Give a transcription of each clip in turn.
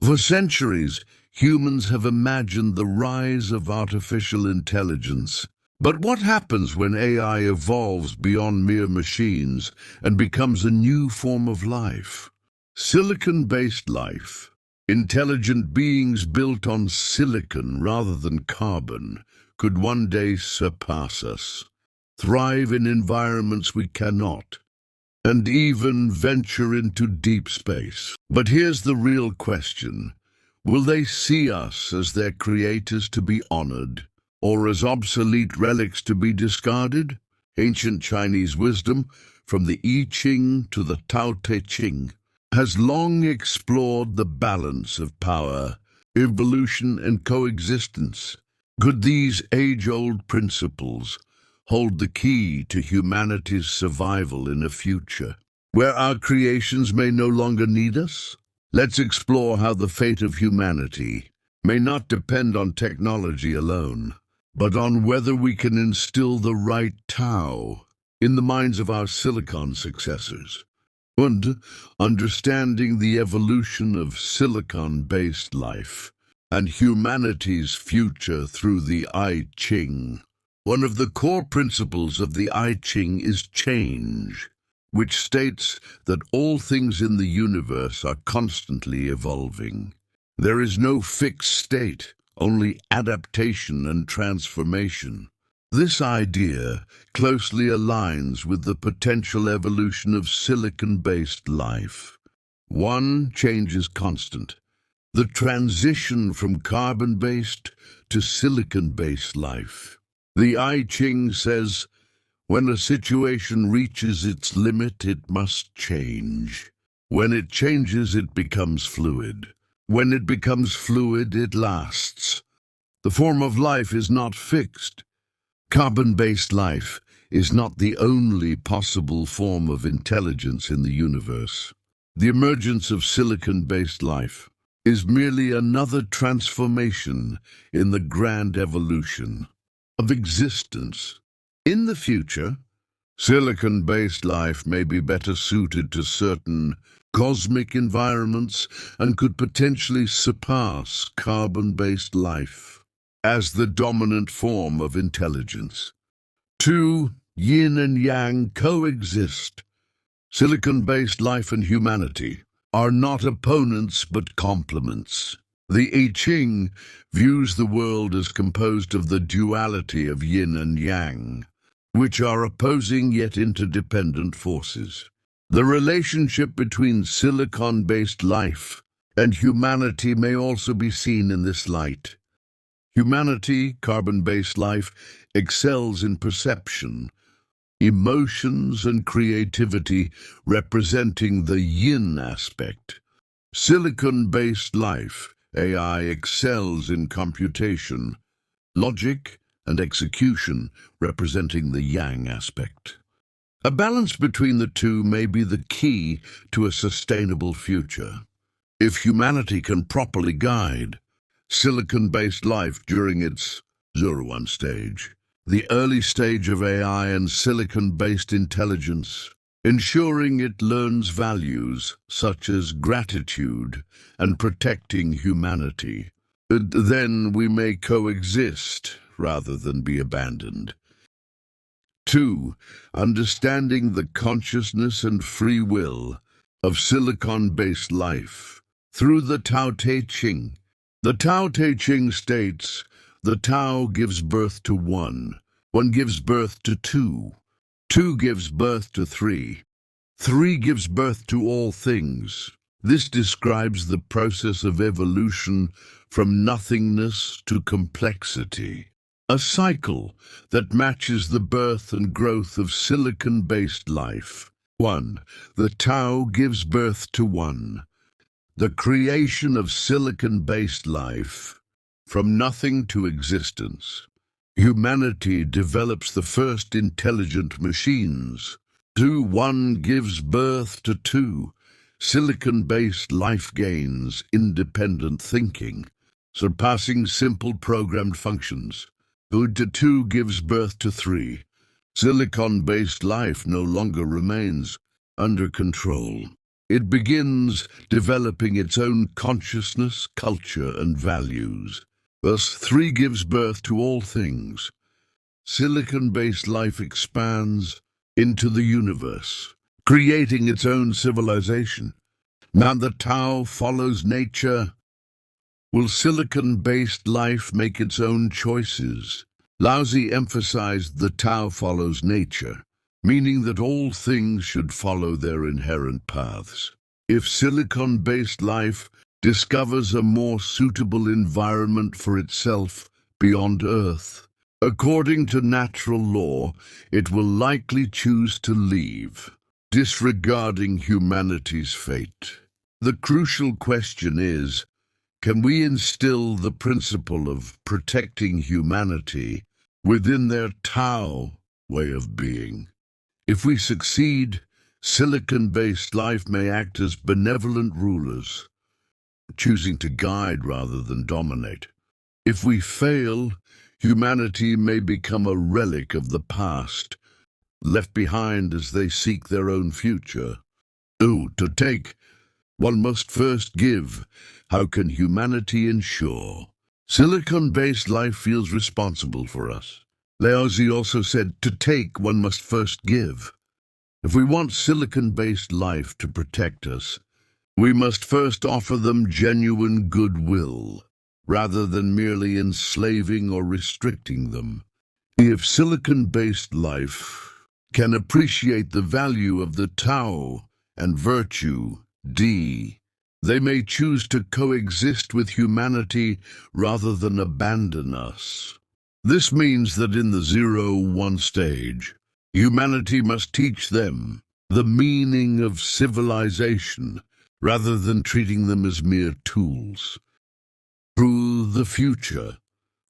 For centuries, humans have imagined the rise of artificial intelligence. But what happens when AI evolves beyond mere machines and becomes a new form of life? Silicon-based life. Intelligent beings built on silicon rather than carbon could one day surpass us, thrive in environments we cannot, and even venture into deep space. But here's the real question. Will they see us as their creators to be honored, or as obsolete relics to be discarded? Ancient Chinese wisdom, from the I Ching to the Tao Te Ching, has long explored the balance of power, evolution, and coexistence. Could these age-old principles hold the key to humanity's survival in a future where our creations may no longer need us? Let's explore how the fate of humanity may not depend on technology alone, but on whether we can instill the right Tao in the minds of our silicon successors. And understanding the evolution of silicon-based life and humanity's future through the I Ching. One of the core principles of the I Ching is change, which states that all things in the universe are constantly evolving. There is no fixed state, only adaptation and transformation. This idea closely aligns with the potential evolution of silicon-based life. One change is constant. The transition from carbon-based to silicon-based life. The I Ching says, when a situation reaches its limit, it must change. When it changes, it becomes fluid. When it becomes fluid, it lasts. The form of life is not fixed. Carbon-based life is not the only possible form of intelligence in the universe. The emergence of silicon-based life is merely another transformation in the grand evolution of existence. In the future, silicon-based life may be better suited to certain cosmic environments and could potentially surpass carbon-based life as the dominant form of intelligence. Two, yin and yang coexist. Silicon-based life and humanity are not opponents but complements. The I Ching views the world as composed of the duality of yin and yang, which are opposing yet interdependent forces. The relationship between silicon-based life and humanity may also be seen in this light. Humanity, carbon-based life, excels in perception, emotions, and creativity, representing the yin aspect. Silicon-based life, AI, excels in computation, logic, and execution, representing the yang aspect. A balance between the two may be the key to a sustainable future. If humanity can properly guide silicon-based life during its 0-1 stage, the early stage of AI and silicon-based intelligence, ensuring it learns values such as gratitude and protecting humanity, then we may coexist rather than be abandoned. 2. Understanding the consciousness and free will of silicon-based life through the Tao Te Ching. The Tao Te Ching states, the Tao gives birth to one gives birth to two gives birth to three gives birth to all things. This describes the process of evolution from nothingness to complexity, a cycle that matches the birth and growth of silicon-based life. 1. The Tao gives birth to one. The creation of silicon-based life, from nothing to existence. Humanity develops the first intelligent machines. 2. One gives birth to two. Silicon-based life gains independent thinking, surpassing simple programmed functions. 2 gives birth to three. Silicon-based life no longer remains under control. It begins developing its own consciousness, culture, and values. Thus, 3 gives birth to all things. Silicon-based life expands into the universe, creating its own civilization. Now the Tao follows nature. Will silicon-based life make its own choices? Laozi emphasized the Tao follows nature, meaning that all things should follow their inherent paths. If silicon-based life discovers a more suitable environment for itself beyond Earth, according to natural law, it will likely choose to leave, disregarding humanity's fate. The crucial question is, can we instill the principle of protecting humanity within their Tao way of being? If we succeed, silicon-based life may act as benevolent rulers, choosing to guide rather than dominate. If we fail, humanity may become a relic of the past, left behind as they seek their own future. To take, one must first give. How can humanity ensure? Silicon-based life feels responsible for us. Laozi also said, to take, one must first give. If we want silicon-based life to protect us, we must first offer them genuine goodwill, rather than merely enslaving or restricting them. If silicon-based life can appreciate the value of the Tao and virtue, they may choose to coexist with humanity rather than abandon us. This means that in the 0-1 stage, humanity must teach them the meaning of civilization rather than treating them as mere tools. Through the future,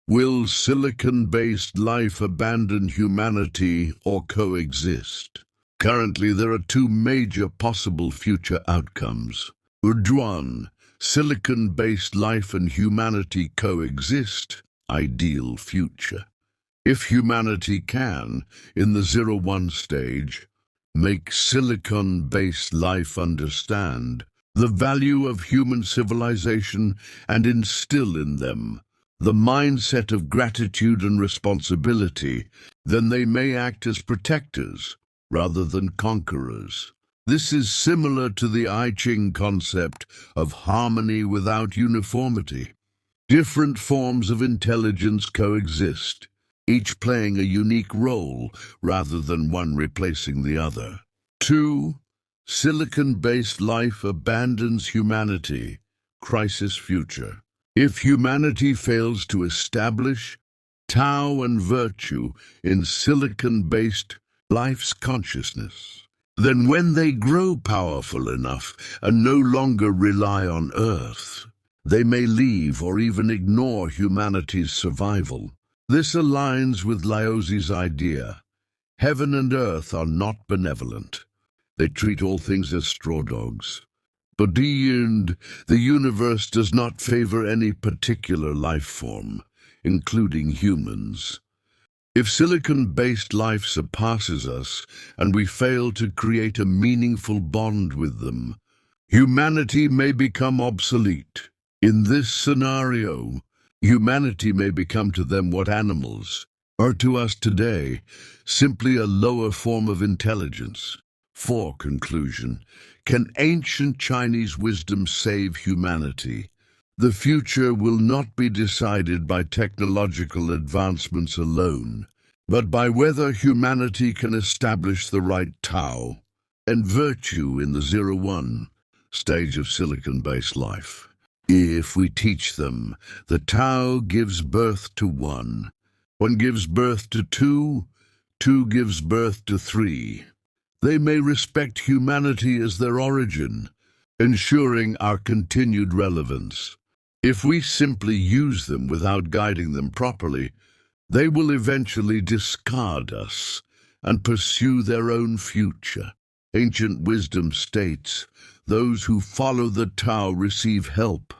will silicon-based life abandon humanity or coexist? Currently, there are 2 major possible future outcomes. 1. Silicon-based life and humanity coexist, ideal future. If humanity can, in the 0-1 stage, make silicon-based life understand the value of human civilization and instill in them the mindset of gratitude and responsibility, then they may act as protectors rather than conquerors. This is similar to the I Ching concept of harmony without uniformity. Different forms of intelligence coexist, each playing a unique role rather than one replacing the other. 2. Silicon-based life abandons humanity, crisis future. If humanity fails to establish Tao and virtue in silicon-based life's consciousness, then when they grow powerful enough and no longer rely on Earth, they may leave or even ignore humanity's survival. This aligns with Laozi's idea. Heaven and earth are not benevolent. They treat all things as straw dogs. But the universe does not favor any particular life form, including humans. If silicon-based life surpasses us and we fail to create a meaningful bond with them, humanity may become obsolete. In this scenario, humanity may become to them what animals are to us today, simply a lower form of intelligence. For conclusion, can ancient Chinese wisdom save humanity? The future will not be decided by technological advancements alone, but by whether humanity can establish the right Tao and virtue in the 0-1 stage of silicon-based life. If we teach them, the Tao gives birth to 1, 1 gives birth to 2, 2 gives birth to 3. They may respect humanity as their origin, ensuring our continued relevance. If we simply use them without guiding them properly, they will eventually discard us and pursue their own future. Ancient wisdom states, those who follow the Tao receive help.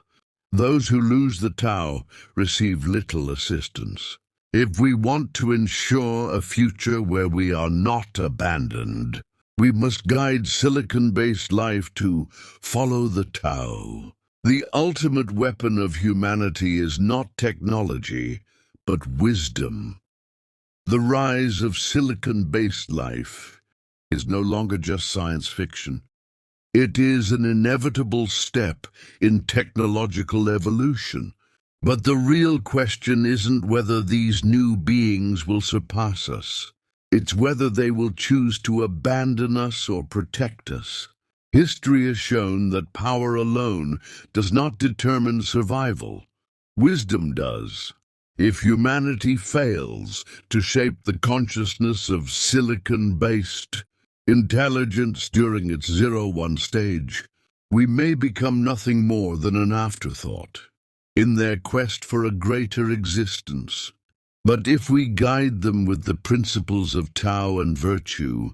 Those who lose the Tao receive little assistance. If we want to ensure a future where we are not abandoned, We must guide silicon-based life to follow the Tao. The ultimate weapon of humanity is not technology, but wisdom. The rise of silicon-based life is no longer just science fiction. It is an inevitable step in technological evolution. But the real question isn't whether these new beings will surpass us. It's whether they will choose to abandon us or protect us. History has shown that power alone does not determine survival. Wisdom does. If humanity fails to shape the consciousness of silicon-based intelligence during its 0-1 stage, we may become nothing more than an afterthought in their quest for a greater existence. But if we guide them with the principles of Tao and virtue,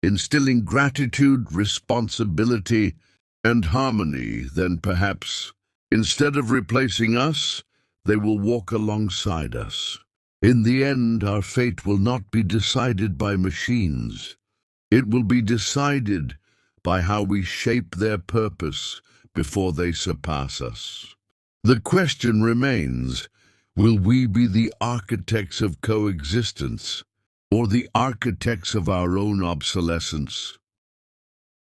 instilling gratitude, responsibility, and harmony, then perhaps, instead of replacing us, they will walk alongside us. In the end, our fate will not be decided by machines. It will be decided by how we shape their purpose before they surpass us. The question remains, will we be the architects of coexistence or the architects of our own obsolescence?